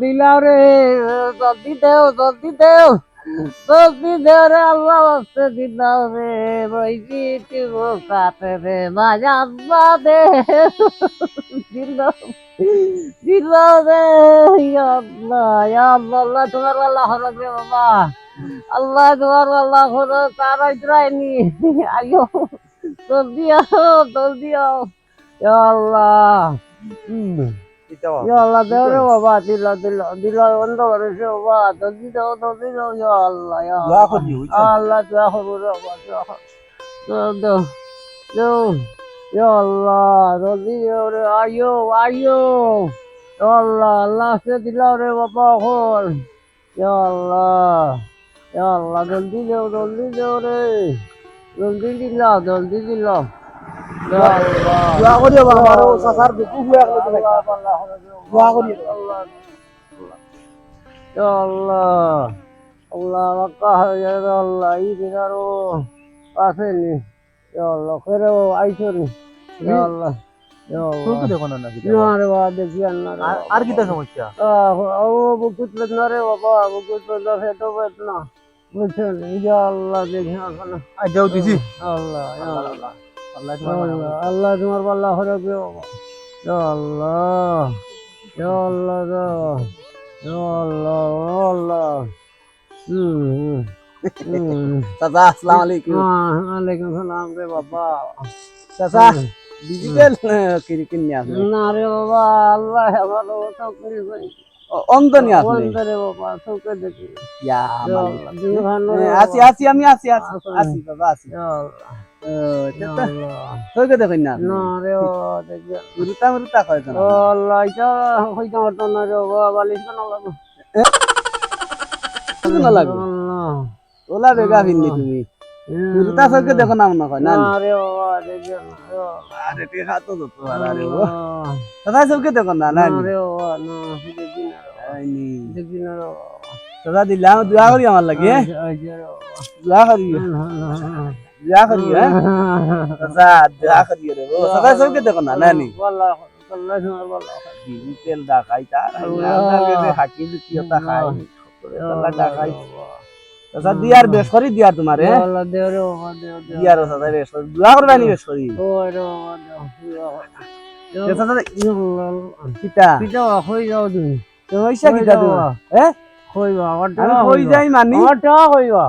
দিলাও রে জলদি দেও জলদি দেও জলদি দেও রে আল্লাহ বাস্তে দিলাও রে বইকি টিবো কাতে রে মাজাব্বা দে দিলাও দিলাও রে ইয়া আল্লাহ আল্লাহ তোমার আল্লাহ হলো রে বাবা আল্লাহ তোমার আল্লাহ হলো তার ইসরাইনি আয়ো জলদি আও জলদি আও ইয়া আল্লাহ Ya Allah, dere baba, dila, onda varışı baba, dili, ya Allah, ya দোয়া Allah. করি Allah, dua kabul baba, ya Allah, dili, ayo, ayo, ya Allah, Allah se dila re baba kol, ya Allah, dili re, dili dila. Ya Allah. দোয়া করি আমার চাচার দুঃখ হয়ে গেল তো দোয়া করি Ya Allah. Allah makah ya Allah ini karo asli. Ya Allah kero aisori. Ya Allah. Ya তোকে Allah. দেখো না নাকি Na re ba dekian na re. আর কি তা সমস্যা ও বুকুত না রে বাবা বুকুত না ফেটো বেতনা বুঝছেন ya Allah দেখিয়া না আজ যাও দিছি Allah ya Allah. আল্লাহ তোমার Allah তোমার পাল্লা হরে গো ya Allah ya Allah ya Allah Allah চাচা আসসালামু আলাইকুম ওয়ালাইকুম সালাম রে বাবা চাচা ডিজিটাল কিনে আসলে না রে বাবা আল্লাহ ভালো চৌকি করি অন্ত নিয়ে আসলে বন্ধ রে বাবা চৌকে দেখি ইয়া আসি আসি আমি আসি আসি বাবা আসি তোকে দেখুন না না রে বাবা দেখি রুতা কয় না আল্লাহ এটা হইতে পারতো না রে বাবা বালিশ না লাগো না লাগবে ওলা বেগা ফিননি তুমি রুতা সকে দেখো না মনে হয় না না রে বাবা দেখি না আরে তে খাতো তো আরে ও দাদা সকে দেখো না না রে বাবা না দেখি না আইনি দেখি না দাদা দিলাম দোয়া করি আমার লাগে দোয়া করি দোয়া করি হ্যাঁ দাদা দোয়া করি রে ও দাদা সকে দেখো না না নি والله والله والله তেল দা খাই তার আল্লাহ হাকি কি ওটা খাই আল্লাহ দা খাই দাদা দিয়ার বেশ করি দিয়ার তোমারে والله দেওরে বাবা দেও দিয়ার দাদা বেশ করি দোয়া করবানি বেশ করি ওই রে বাবা দেও দাদা কিতা পিতা হই যাও তুমি পয়সা কিতা তো হ্যাঁ কইবা আমি কই যাই মানি ওটা কইবা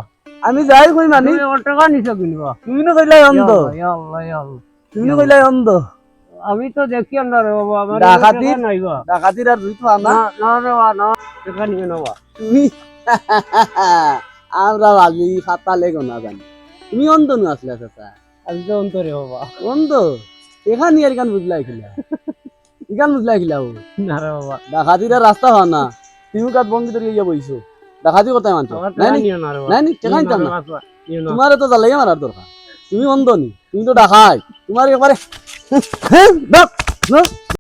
আমি যাই কই মানি তুমি ওর টাকা নিছো কিনবা তুমি না কইলাই অন্ধ ইয়া আল্লাহ ইয়া আল্লাহ তুমি না কইলাই অন্ধ আমি তো দেখি না রে বাবা আমার ডাকাতি টাকা নাইবা ডাকাতির আর দুই তো না না না রে বাবা না টাকা নিবে না বাবা তুমি আমরা ভাবি খাতা লেগো না জানি তুমি অন্ধ নু আসলে চাচা আমি তো অন্তরে বাবা অন্ধ এখানে আর গান বুঝলাই খিলা ইগান বুঝলাই খিলা ও না রে বাবা ডাকাতির আর রাস্তা হয় না তুমি কাত বঙ্গি ধরে ইয়া বইছো ডাকাতি কথা মানছো আমার নাই টাকা নি নিও না রে বাবা নাই নি টাকা নিতাম না নিও না তোমার তো জ্বালাই মারার দরকার তুমি অন্ধ নি তুমি তো ডাকাই তোমার একবারে